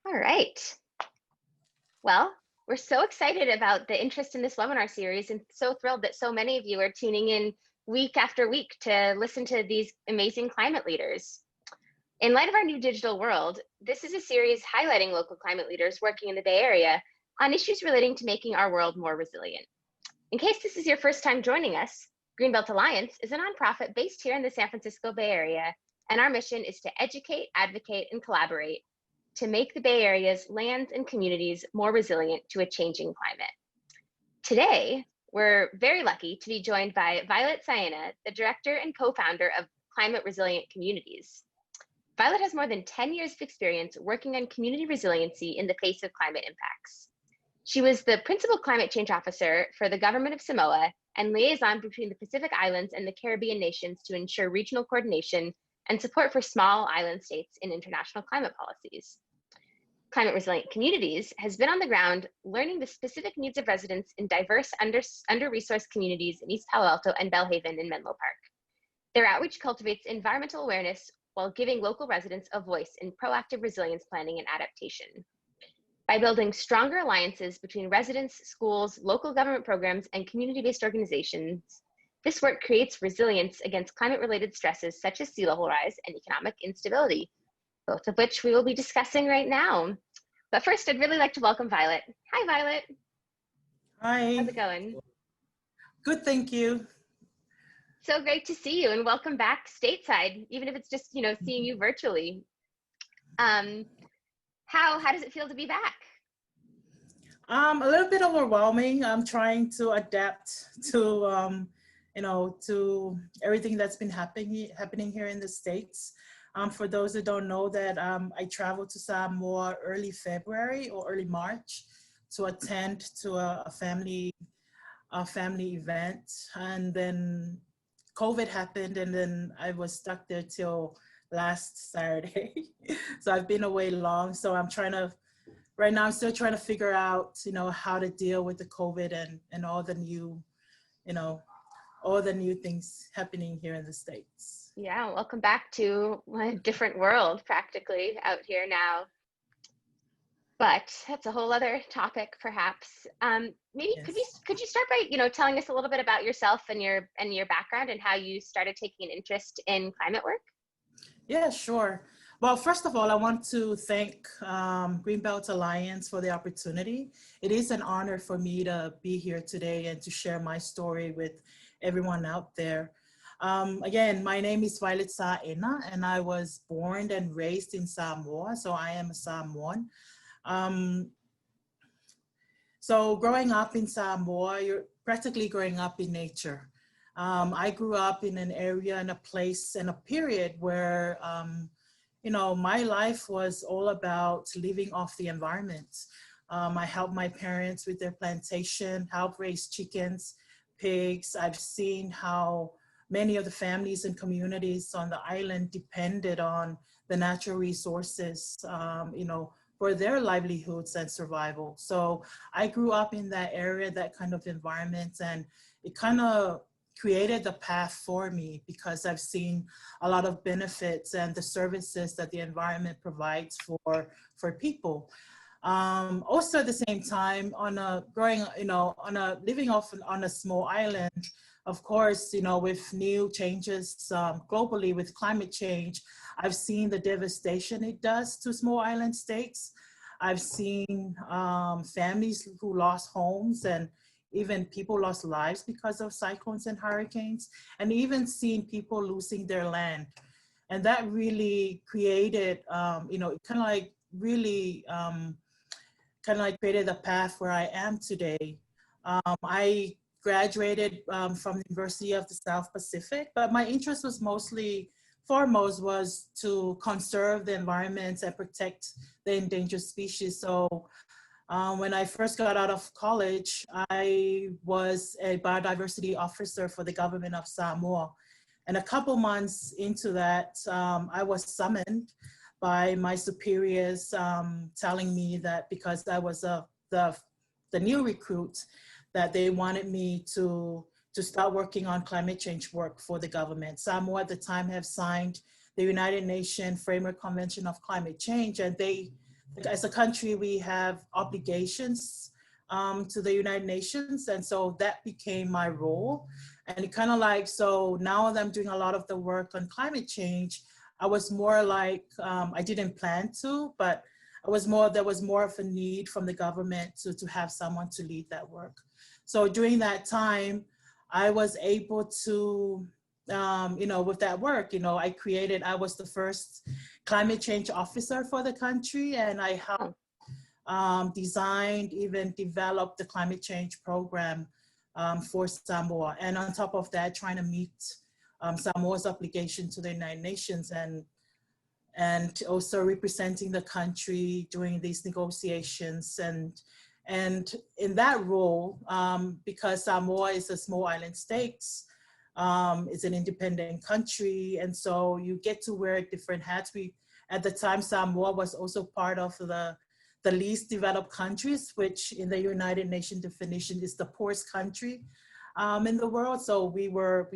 All right. Well, we're so excited about the interest in this webinar series and so thrilled that so many of you are tuning in week after week to listen to these amazing climate leaders. In light of our new digital world, this is a series highlighting local climate leaders working in the Bay Area on issues relating to making our world more resilient. In case this is your first time joining us, Greenbelt Alliance is a nonprofit based here in the San Francisco Bay Area, and our mission is to educate, advocate, and collaborate to make the Bay Area's lands and communities more resilient to a changing climate. Today, we're very lucky to be joined by Violet Saena, the director and co-founder of Climate Resilient Communities. Violet has more than 10 years of experience working on community resiliency in the face of climate impacts. She was the principal climate change officer for the government of Samoa and liaison between the Pacific Islands and the Caribbean nations to ensure regional coordination and support for small island states in international climate policies. Climate Resilient Communities has been on the ground learning the specific needs of residents in diverse under-resourced communities in East Palo Alto and Bel Haven in Menlo Park. Their outreach cultivates environmental awareness while giving local residents a voice in proactive resilience planning and adaptation. By building stronger alliances between residents, schools, local government programs, and community-based organizations, this work creates resilience against climate-related stresses such as sea level rise and economic instability, both of which we will be discussing right now. But first, I'd really like to welcome Violet. Hi, Violet. Hi. How's it going? Good, thank you. So great to see you, and welcome back stateside, even if it's just, seeing you virtually. How does it feel to be back? A little bit overwhelming. I'm trying to adapt to, to everything that's been happening here in the States. For those that don't know that, I traveled to Samoa early February or early March to attend to a family event, and then COVID happened, and then I was stuck there till last Saturday. So I've been away long. So right now I'm still trying to figure out, how to deal with the COVID and all the new, all the new things happening here in the States. Yeah, welcome back to a different world practically out here now. But that's a whole other topic, perhaps. Maybe yes. could you start by telling us a little bit about yourself and your background and how you started taking an interest in climate work? Yeah, sure. Well, first of all, I want to thank Greenbelt Alliance for the opportunity. It is an honor for me to be here today and to share my story with everyone out there. Again, my name is Violet Saena, and I was born and raised in Samoa, so I am a Samoan. So growing up in Samoa, you're practically growing up in nature. I grew up in an area and a place and a period where, my life was all about living off the environment. I helped my parents with their plantation, helped raise chickens, pigs. I've seen how many of the families and communities on the island depended on the natural resources, for their livelihoods and survival. So I grew up in that area, that kind of environment, and it kind of created the path for me because I've seen a lot of benefits and the services that the environment provides for people. Also at the same time, living off on a small island, of course, with new changes globally with climate change, I've seen the devastation it does to small island states. I've seen families who lost homes, and even people lost lives because of cyclones and hurricanes, and even seen people losing their land. And that really created, it kind of like really created a path where I am today. I graduated from the University of the South Pacific, but my interest was foremost was to conserve the environment and protect the endangered species. So when I first got out of college, I was a biodiversity officer for the government of Samoa. And a couple months into that, I was summoned by my superiors telling me that because I was the new recruit, that they wanted me to start working on climate change work for the government. Samoa at the time have signed the United Nations Framework Convention of Climate Change, and they as a country, we have obligations to the United Nations. And so that became my role. And it kind of like, so now that I'm doing a lot of the work on climate change, I was more like, I didn't plan to, but there was more of a need from the government to have someone to lead that work. So during that time, I was able to, with that work, I was the first climate change officer for the country, and I helped designed, even developed the climate change program for Samoa. And on top of that, trying to meet Samoa's obligation to the United Nations and also representing the country during these negotiations. And in that role, because Samoa is a small island state, it's an independent country, and so you get to wear different hats. At the time, Samoa was also part of the least developed countries, which in the United Nations definition is the poorest country in the world. So we were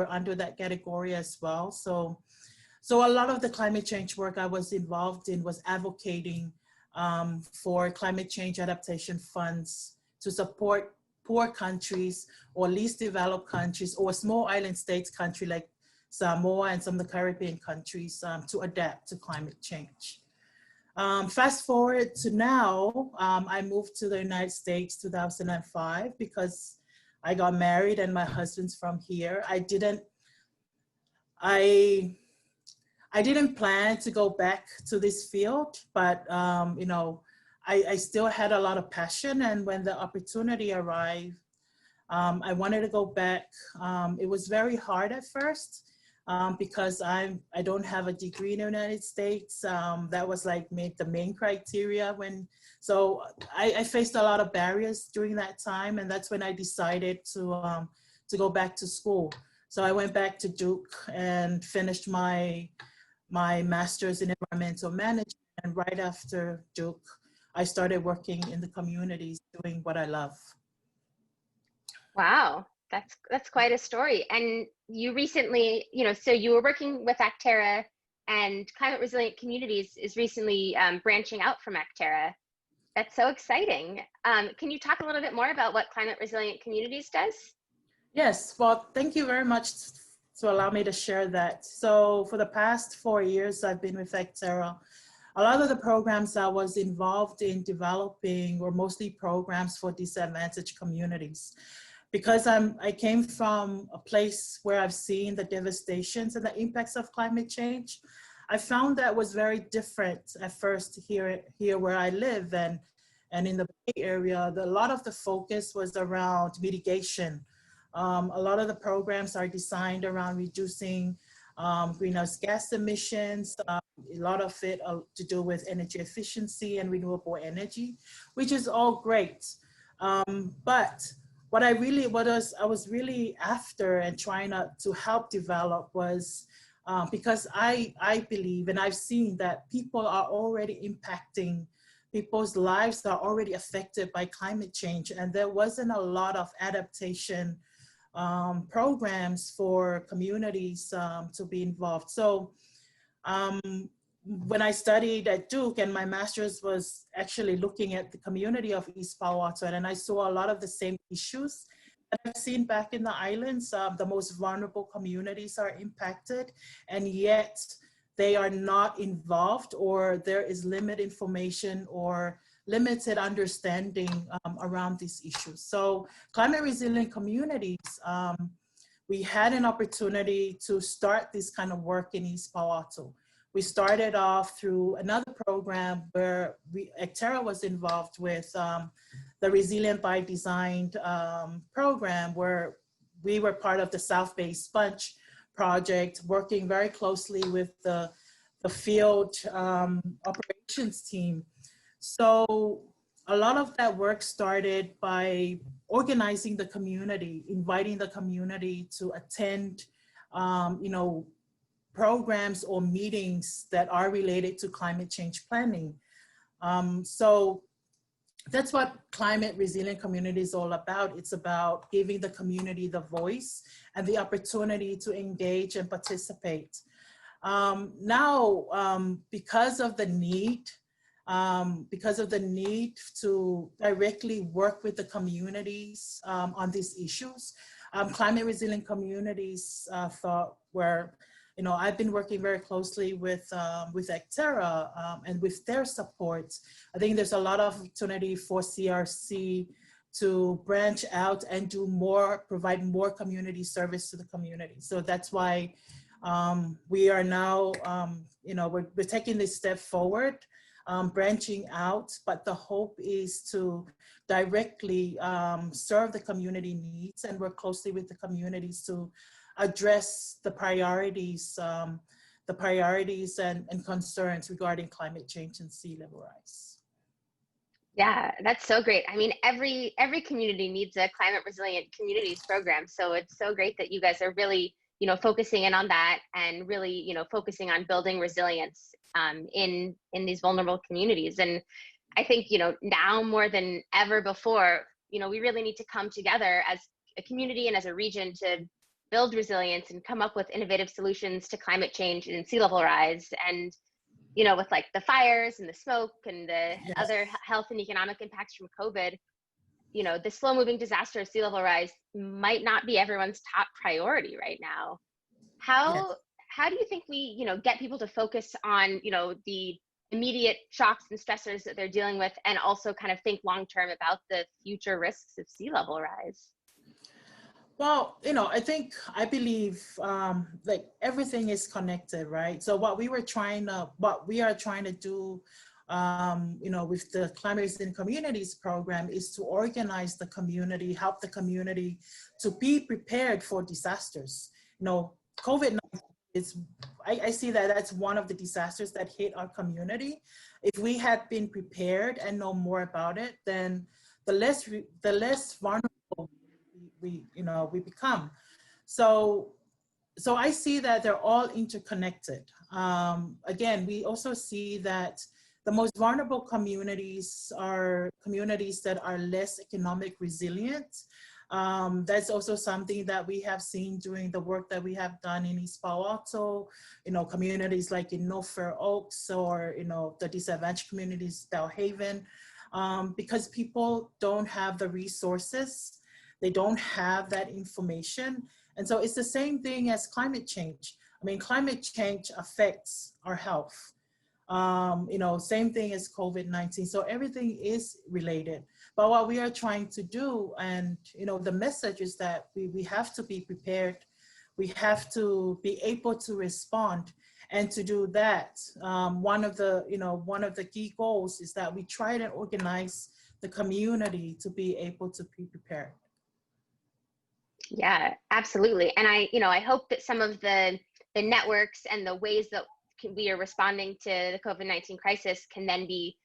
under that category as well. So a lot of the climate change work I was involved in was advocating for climate change adaptation funds to support poor countries or least developed countries or small island states country like Samoa and some of the Caribbean countries to adapt to climate change. Fast forward to now, I moved to the United States 2005 because I got married and my husband's from here. I didn't plan to go back to this field, but I still had a lot of passion, and when the opportunity arrived, I wanted to go back. It was very hard at first. Because I don't have a degree in the United States. That was like the main criteria so I faced a lot of barriers during that time, and that's when I decided to go back to school. So I went back to Duke and finished my master's in environmental management, and right after Duke, I started working in the communities doing what I love. Wow. That's quite a story. And you recently, so you were working with Acterra, and Climate Resilient Communities is recently branching out from Acterra. That's so exciting. Can you talk a little bit more about what Climate Resilient Communities does? Yes, well, thank you very much to allow me to share that. So for the past 4 years, I've been with Acterra. A lot of the programs I was involved in developing were mostly programs for disadvantaged communities. Because I came from a place where I've seen the devastations and the impacts of climate change, I found that was very different at first here where I live and in the Bay Area. A lot of the focus was around mitigation. A lot of the programs are designed around reducing greenhouse gas emissions, a lot of it to do with energy efficiency and renewable energy, which is all great. But what I was really after and trying to help develop was because I believe, and I've seen that people are already impacting, people's lives are already affected by climate change, and there wasn't a lot of adaptation programs for communities to be involved. So when I studied at Duke, and my master's was actually looking at the community of East Palo Alto, and I saw a lot of the same issues that I've seen back in the islands. The most vulnerable communities are impacted, and yet they are not involved, or there is limited information or limited understanding around these issues. So climate resilient communities, we had an opportunity to start this kind of work in East Palo Alto. We started off through another program where Acterra was involved with the Resilient by Design program, where we were part of the South Bay Sponge project, working very closely with the field operations team. So a lot of that work started by organizing the community, inviting the community to attend, programs or meetings that are related to climate change planning. So that's what Climate Resilient Community is all about. It's about giving the community the voice and the opportunity to engage and participate. Now, because of the need because of the need to directly work with the communities on these issues. Climate resilient communities thought were, I've been working very closely with Actera and with their support. I think there's a lot of opportunity for CRC to branch out and do more, provide more community service to the community. So that's why we are now, we're taking this step forward, branching out, but the hope is to directly serve the community needs and work closely with the communities to address the priorities and concerns regarding climate change and sea level rise. Yeah, that's so great. I mean, every community needs a climate resilient communities program. So it's so great that you guys are really, focusing in on that and really, focusing on building resilience in these vulnerable communities. And I think, now more than ever before, we really need to come together as a community and as a region to build resilience and come up with innovative solutions to climate change and sea level rise. And with like the fires and the smoke and the other health and economic impacts from COVID, the slow moving disaster of sea level rise might not be everyone's top priority right now. How do you think we, get people to focus on, the immediate shocks and stressors that they're dealing with, and also kind of think long-term about the future risks of sea level rise? Well, I believe like everything is connected, right? So what we are trying to do, with the Climate Resilient Communities program is to organize the community, help the community to be prepared for disasters. COVID-19 is, I see that that's one of the disasters that hit our community. If we had been prepared and know more about it, then the less vulnerable we become. So I see that they're all interconnected. Again, we also see that the most vulnerable communities are communities that are less economic resilient. That's also something that we have seen during the work that we have done in East Palo Alto, communities like in North Fair Oaks, or, the disadvantaged communities, Bel Haven, because people don't have the resources. They don't have that information. And so it's the same thing as climate change. I mean, climate change affects our health. Same thing as COVID-19. So everything is related. But what we are trying to do, and, the message is that we have to be prepared. We have to be able to respond. And to do that, one of the key goals is that we try to organize the community to be able to be prepared. Yeah, absolutely. And I hope that some of the networks and the ways that we are responding to the COVID-19 crisis can then be,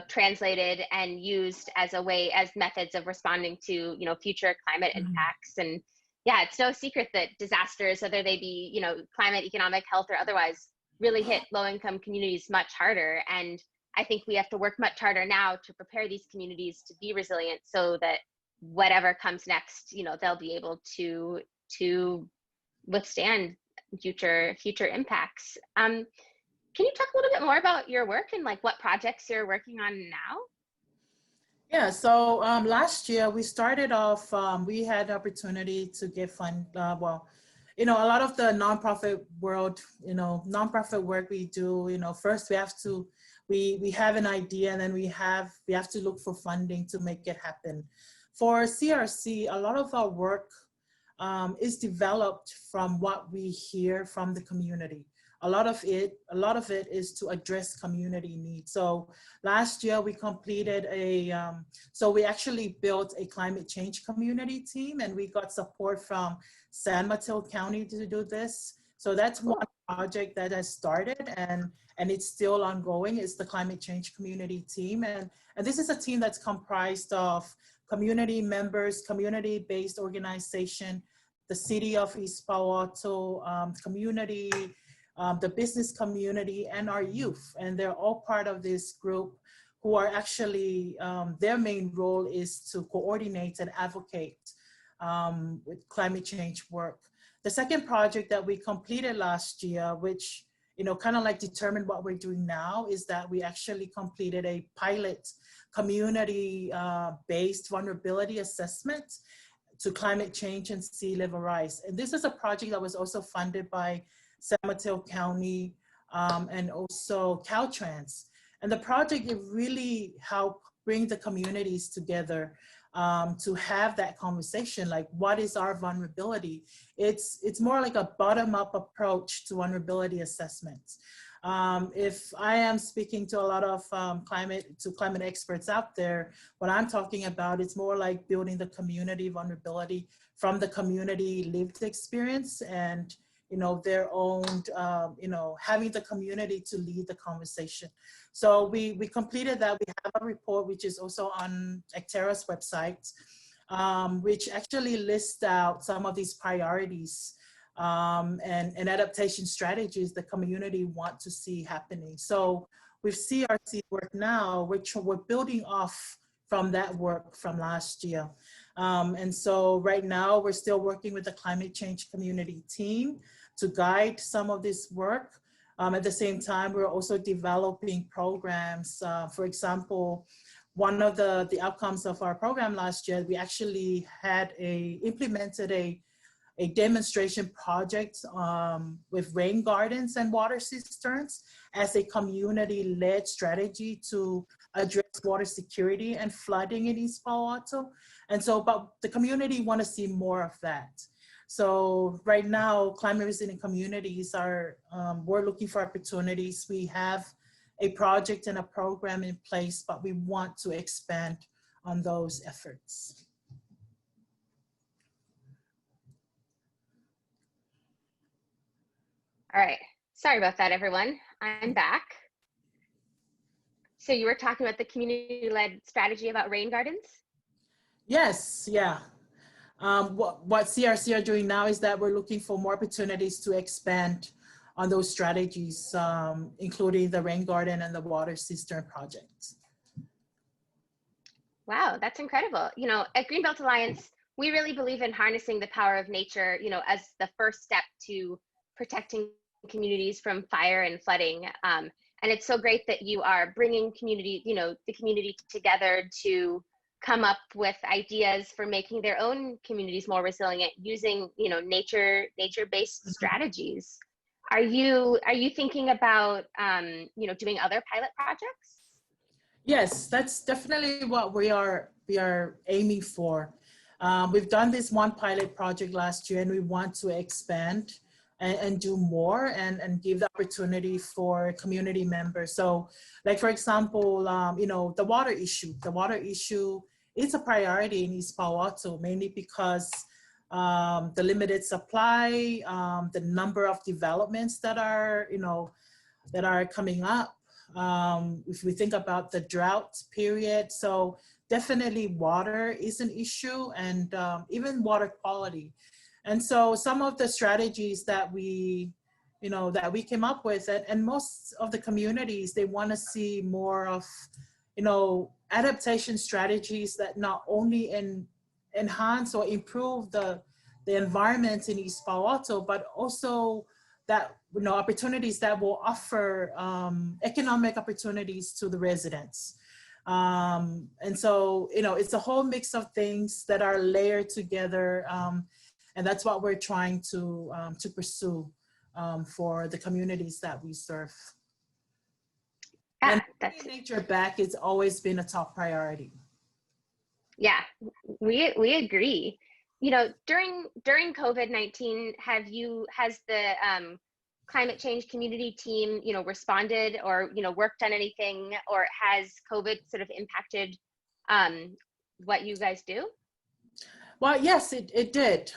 translated and used as methods of responding to, future climate impacts. And yeah, it's no secret that disasters, whether they be, climate, economic, health, or otherwise, really hit low-income communities much harder. And I think we have to work much harder now to prepare these communities to be resilient, so that whatever comes next, they'll be able to withstand future impacts. Can you talk a little bit more about your work and like what projects you're working on now? Yeah, so last year we started off, we had the opportunity to get a lot of the nonprofit world, nonprofit work we do, first we have an idea, and then we have to look for funding to make it happen. For CRC, a lot of our work is developed from what we hear from the community. A lot of it is to address community needs. So last year we completed we actually built a climate change community team, and we got support from San Mateo County to do this. So that's one project that has started, and it's still ongoing. It's the climate change community team. And this is a team that's comprised of community members, community-based organization, the city of East Palo Alto, community, the business community, and our youth. And they're all part of this group who are actually, their main role is to coordinate and advocate with climate change work. The second project that we completed last year, which kind of like determine what we're doing now is that we actually completed a pilot community-based vulnerability assessment to climate change and sea level rise. And this is a project that was also funded by San Mateo County and also Caltrans. And the project, it really helped bring the communities together to have that conversation, like what is our vulnerability? It's more like a bottom-up approach to vulnerability assessments. If I am speaking to a lot of climate experts out there, what I'm talking about, it's more like building the community vulnerability from the community lived experience and their own, having the community to lead the conversation. So we completed that. We have a report, which is also on Actera's website, which actually lists out some of these priorities and adaptation strategies the community want to see happening. So with CRC work now, which we're building off from that work from last year. And so right now we're still working with the climate change community team to guide some of this work. At the same time, we're also developing programs. For example, one of the outcomes of our program last year, we actually had implemented a demonstration project with rain gardens and water cisterns as a community-led strategy to address water security and flooding in East Palo Alto. And so, but the community want to see more of that. So right now, climate resilient communities we're looking for opportunities. We have a project and a program in place, but we want to expand on those efforts. All right, sorry about that, everyone. I'm back. So you were talking about the community-led strategy about rain gardens? Yes, yeah. What CRC are doing now is that we're looking for more opportunities to expand on those strategies, including the rain garden and the water cistern projects. Wow, that's incredible. At Greenbelt Alliance, we really believe in harnessing the power of nature, as the first step to protecting communities from fire and flooding. And it's so great that you are bringing the community together to come up with ideas for making their own communities more resilient using, nature-based strategies. Are you thinking about, doing other pilot projects? Yes, that's definitely what we are aiming for. We've done this one pilot project last year, and we want to expand and do more and give the opportunity for community members. So like, for example, the water issue is a priority in East Palo Alto, mainly because the limited supply, the number of developments that are coming up. If we think about the drought period, so definitely water is an issue, and even water quality. And so some of the strategies that we came up with, and most of the communities, they want to see more of, adaptation strategies that not only enhance or improve the environment in East Palo Alto, but also that, opportunities that will offer economic opportunities to the residents. And so, it's a whole mix of things that are layered together. And that's what we're trying to pursue for the communities that we serve. Yeah, and bringing nature back, it's always been a top priority. Yeah, we agree. During COVID-19, has the climate change community team, responded or, worked on anything, or has COVID sort of impacted what you guys do? Well, yes, it did.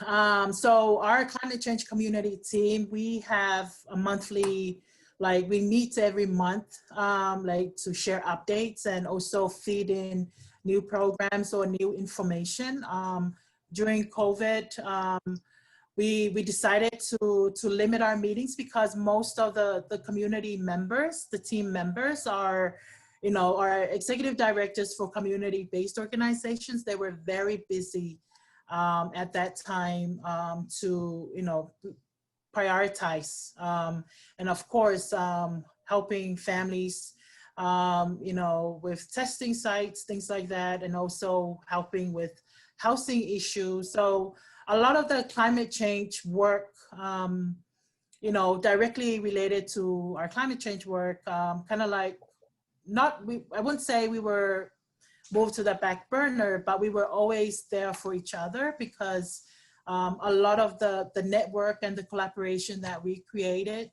So our climate change community team, we have a monthly, we meet every month, to share updates and also feed in new programs or new information. During COVID, we decided to limit our meetings because most of the community members, the team members are, our executive directors for community-based organizations. They were very busy at that time to prioritize. And of course, helping families, with testing sites, things like that, and also helping with housing issues. So a lot of the climate change work, directly related to our climate change work, kind of like, I wouldn't say we were moved to the back burner, but we were always there for each other, because a lot of the network and the collaboration that we created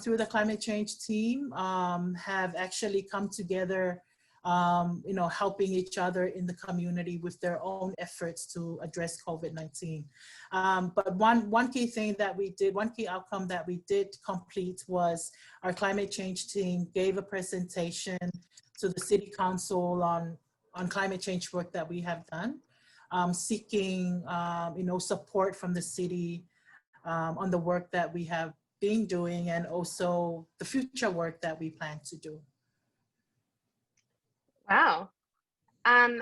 through the climate change team have actually come together, helping each other in the community with their own efforts to address COVID-19. But one key thing that we did, one key outcome that we did complete was our climate change team gave a presentation to the City Council on climate change work that we have done, seeking support from the city on the work that we have been doing, and also the future work that we plan to do. Wow. And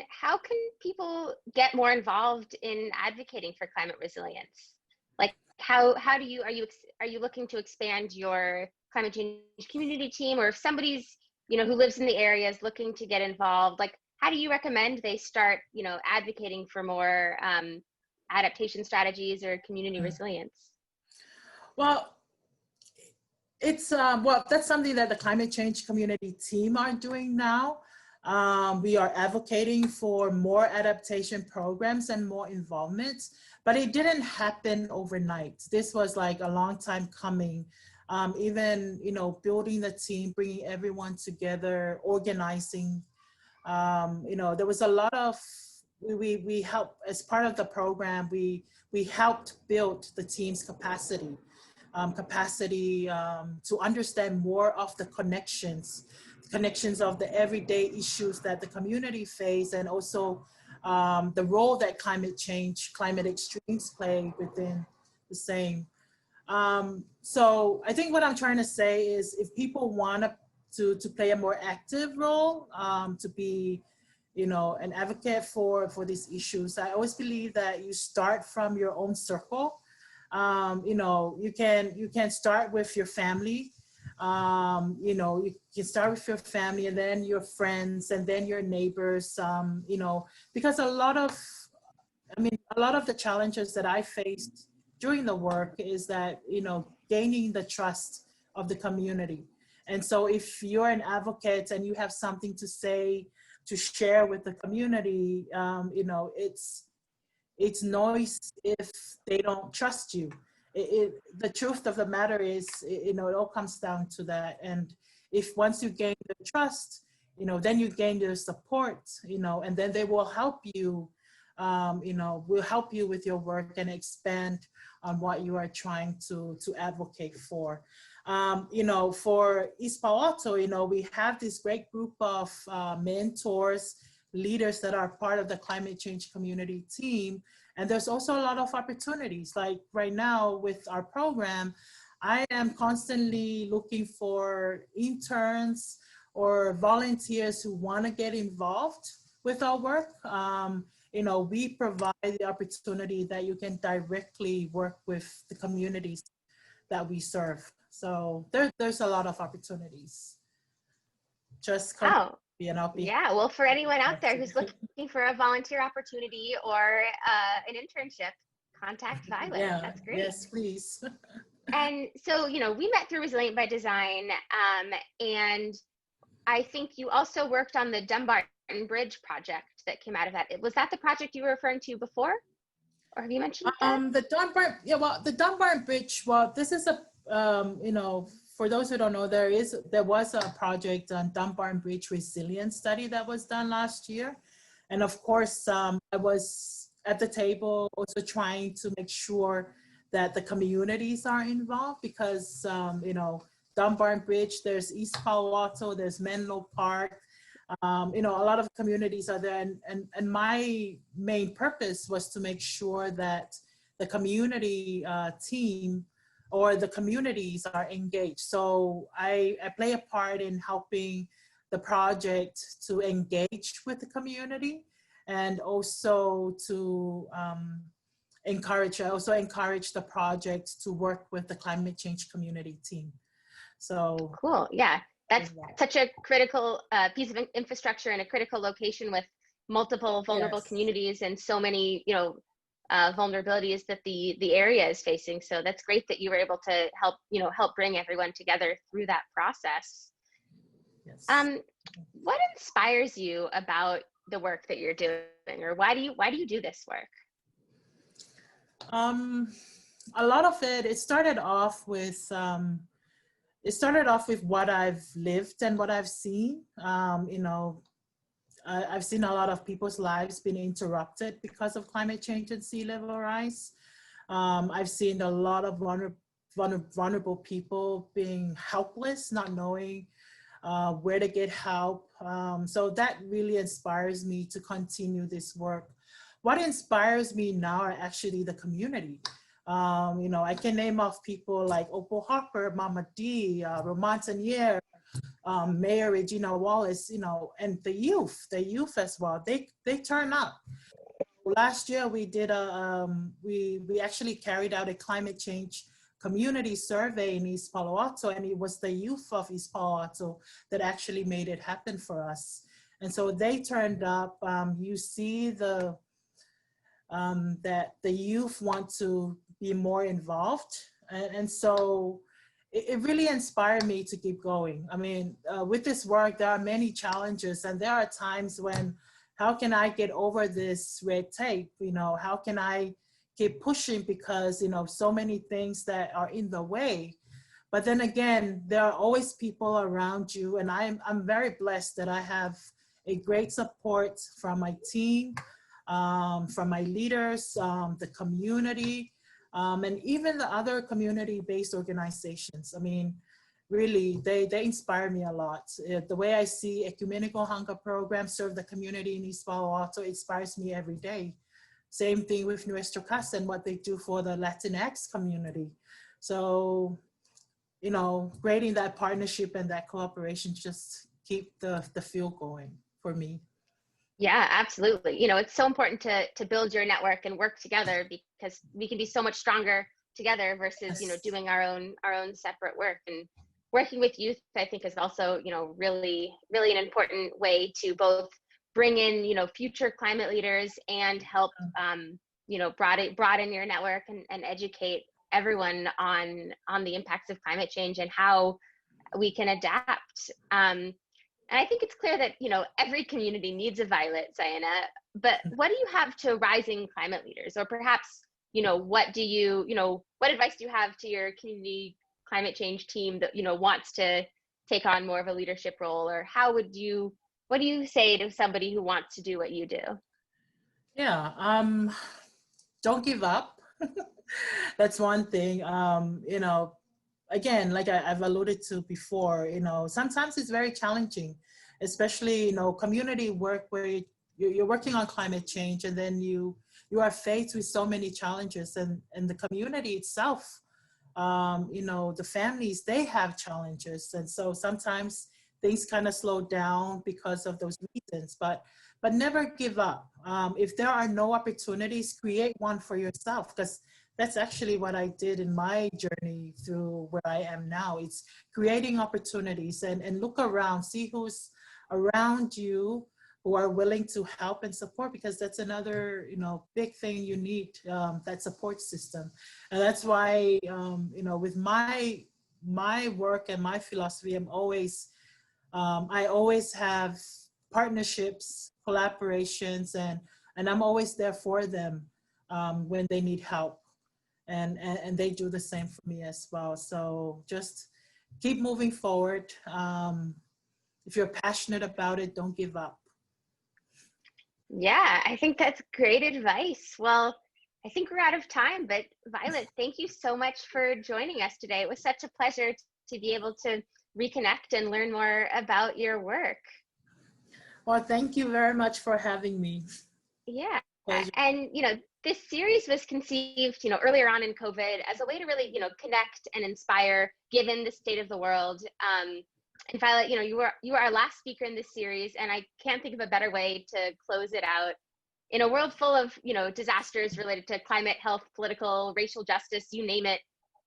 how can people get more involved in advocating for climate resilience? Like, how are you looking to expand your climate change community team, or if somebody's who lives in the area is looking to get involved, like, how do you recommend they start advocating for more adaptation strategies or community resilience? Well, it's that's something that the climate change community team are doing now. We are advocating for more adaptation programs and more involvement, but it didn't happen overnight. This was like a long time coming. Even building the team, bringing everyone together, organizing. There was a lot of we helped as part of the program. We helped build the team's capacity. To understand more of the connections of the everyday issues that the community face, and also the role that climate extremes play within the same. So I think what I'm trying to say is, if people want to play a more active role, to be an advocate for these issues, I always believe that you start from your own circle. You can start with your family. You can start with your family, and then your friends, and then your neighbors. Because a lot of the challenges that I faced during the work is that gaining the trust of the community. And so if you're an advocate and you have something to say, to share with the community, it's noise if they don't trust you. The truth of the matter is, it all comes down to that. And if once you gain the trust, then you gain their support, and then they will help you, will help you with your work and expand on what you are trying to advocate for. For East Palo Alto, we have this great group of mentors, leaders that are part of the climate change community team. And there's also a lot of opportunities. Like right now with our program, I am constantly looking for interns or volunteers who want to get involved with our work. We provide the opportunity that you can directly work with the communities that we serve. So there's a lot of opportunities. Just come. Yeah, well, for anyone out there who's looking for a volunteer opportunity or an internship, contact Violet. Yeah, that's great. Yes, please. And so, we met through Resilient by Design, and I think you also worked on the Dumbarton Bridge project that came out of that. Was that the project you were referring to before? Or have you mentioned that? The Dumbarton Bridge, this is a, for those who don't know, there was a project on Dumbarton Bridge resilience study that was done last year. And of course, I was at the table also trying to make sure that the communities are involved, because, Dumbarton Bridge, there's East Palo Alto, there's Menlo Park, a lot of communities are there. And my main purpose was to make sure that the community team or the communities are engaged. So I play a part in helping the project to engage with the community, and also to I also encourage the project to work with the climate change community team. So cool. Yeah, that's such a critical piece of infrastructure in a critical location with multiple vulnerable communities and so many, vulnerabilities that the area is facing. So that's great that you were able to help bring everyone together through that process. Yes. What inspires you about the work that you're doing, or why do you do this work? A lot of it started off with what I've lived and what I've seen. I've seen a lot of people's lives being interrupted because of climate change and sea level rise. I've seen a lot of vulnerable people being helpless, not knowing where to get help. So that really inspires me to continue this work. What inspires me now are actually the community. I can name off people like Opal Harper, Mama D, Roman Tanier, Mayor Regina Wallace, and the youth as well. They turn up. Last year we did we actually carried out a climate change community survey in East Palo Alto, and it was the youth of East Palo Alto that actually made it happen for us. And so they turned up. You see that the youth want to be more involved, and so it really inspired me to keep going. I mean, with this work, there are many challenges, and there are times when, how can I get over this red tape? How can I keep pushing, because, so many things that are in the way. But then again, there are always people around you, and I'm very blessed that I have a great support from my team, from my leaders, the community, and even the other community-based organizations. I mean, really, they inspire me a lot. The way I see ecumenical hunger programs serve the community in East Palo Alto inspires me every day. Same thing with Nuestro Casa and what they do for the Latinx community. So, creating that partnership and that cooperation just keep the fuel going for me. Yeah, absolutely. It's so important to build your network and work together, because we can be so much stronger together versus, doing our own separate work. And working with youth, I think, is also, really, really an important way to both bring in, future climate leaders and help, broaden your network and educate everyone on the impacts of climate change and how we can adapt. And I think it's clear that, every community needs a Violet Saena, but what do you have to rising climate leaders? Or perhaps, what advice do you have to your community climate change team that, wants to take on more of a leadership role? Or what do you say to somebody who wants to do what you do? Yeah, don't give up. That's one thing. Again, like I've alluded to before, sometimes it's very challenging, especially, community work where you're working on climate change, and then you are faced with so many challenges, and the community itself, the families, they have challenges. And so sometimes things kind of slow down because of those reasons, but never give up. If there are no opportunities, create one for yourself, because that's actually what I did in my journey through where I am now. It's creating opportunities and look around, see who's around you who are willing to help and support, because that's another, big thing you need, that support system. And that's why, with my work and my philosophy, I always have partnerships, collaborations, and I'm always there for them when they need help. And they do the same for me as well. So just keep moving forward. If you're passionate about it, don't give up. Yeah, I think that's great advice. Well, I think we're out of time, but Violet, thank you so much for joining us today. It was such a pleasure to be able to reconnect and learn more about your work. Well, thank you very much for having me. Yeah, and this series was conceived, earlier on in COVID as a way to really, connect and inspire, given the state of the world. And Violet, you were our last speaker in this series, and I can't think of a better way to close it out in a world full of, disasters related to climate, health, political, racial justice, you name it,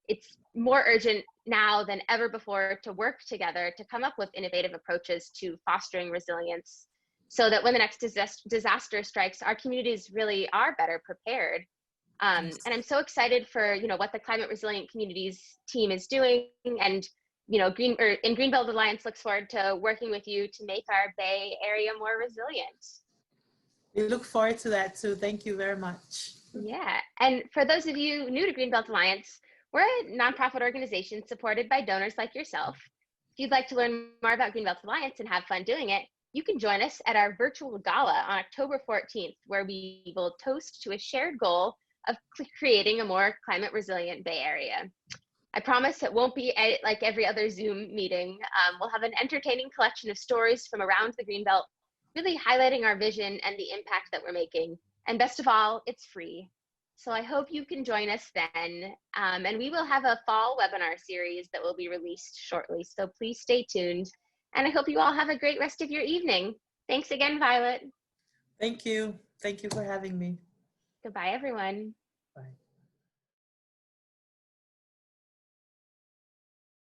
it's more urgent now than ever before to work together to come up with innovative approaches to fostering resilience so that when the next disaster strikes, our communities really are better prepared. And I'm so excited for, what the Climate Resilient Communities team is doing. And, Greenbelt Alliance looks forward to working with you to make our Bay Area more resilient. We look forward to that too. Thank you very much. Yeah. And for those of you new to Greenbelt Alliance, we're a nonprofit organization supported by donors like yourself. If you'd like to learn more about Greenbelt Alliance and have fun doing it, you can join us at our virtual gala on October 14th, where we will toast to a shared goal of creating a more climate resilient Bay Area. I promise it won't be like every other Zoom meeting. We'll have an entertaining collection of stories from around the Greenbelt, really highlighting our vision and the impact that we're making. And best of all, it's free. So I hope you can join us then. And we will have a fall webinar series that will be released shortly. So please stay tuned. And I hope you all have a great rest of your evening. Thanks again, Violet. Thank you. Thank you for having me. Goodbye, everyone. Bye.